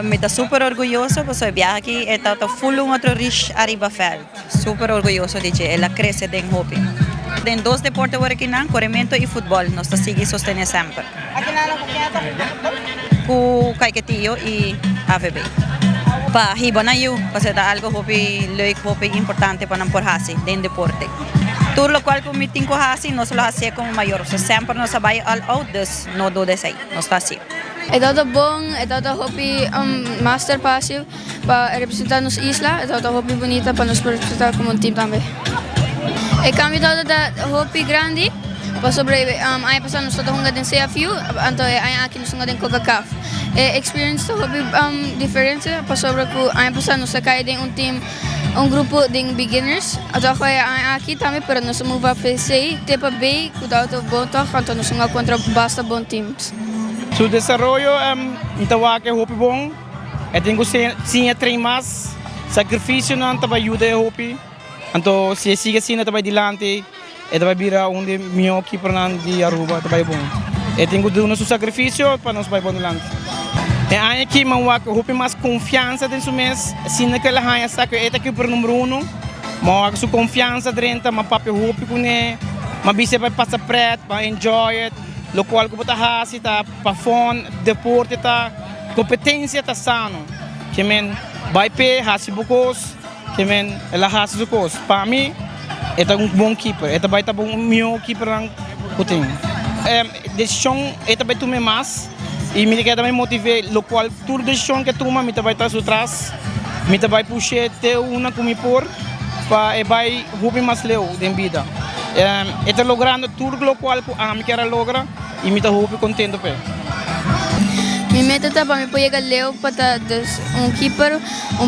Me está súper orgulloso porque soy viaje aquí, he estado full un otro rich arriba felt. Súper orgulloso de que ela crece de hopi. En dos deportes aquí, corrimiento y fútbol, nos sigue sostener siempre. Con Caiquetillo y AVB. Para hibana yo, pues es algo hopi, leuk hopi importante para por hasi en deporte. Todo lo cual con mi cinco hasi no se lo hacía como mayor, o sea, siempre nos vai all out, dus no do desay, no está así. Ito bom, ito hopi master passive para representar nos isla, ito hopi bonita para nos representar como un team também. E kami todo da hopi grande, para sobre ay pasar nos todo hunga din CFU, anto ay akin nos hunga din CONCACAF. Experience to hopi diferente, para sobre ko ay pasar nos sakay din un team, un grupo din beginners. Ato ako ay aqui também, pero nos move up PC, tepa B, kudato bom to, kanto nos hunga contra basta bom teams. Su desarrollo então que hopi bom, tenho sim trein mais, sacrifício não também ajuda hopi, então se siga assim também dilante, também vira de meu keeper de Aruba também bom. Tenho de nosso sacrifício para nós vai bom dilante. Aí aqui manwak hopi mais confiança dentro do mês, se naquela raia saca keeper número 1, manwak su confiança dentro, mas papi hopi com né, mas bisa vai passar preto, vai enjoy it. Lo qual que bota hasi ta pa fon deporte ta competência ta sano que men vai pe hasi bukos que men ela hasi bukos para mim é bom keeper é vai ta bom meu keeper ang puting decisão é vai tu me mais e me quer também motivar lo qual tudo decisão que toma me vai ta atrás me vai puxar te uma como por para vai rubi mais leu de vida está logrando tudo lo qual me quer lograr e me está contente pe. Mi meta ta para me poder leo para keeper,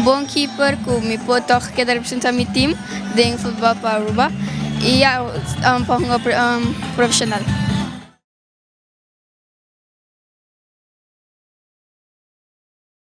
bom keeper que me pode que representar mi team de futebol para Aruba e para profissional.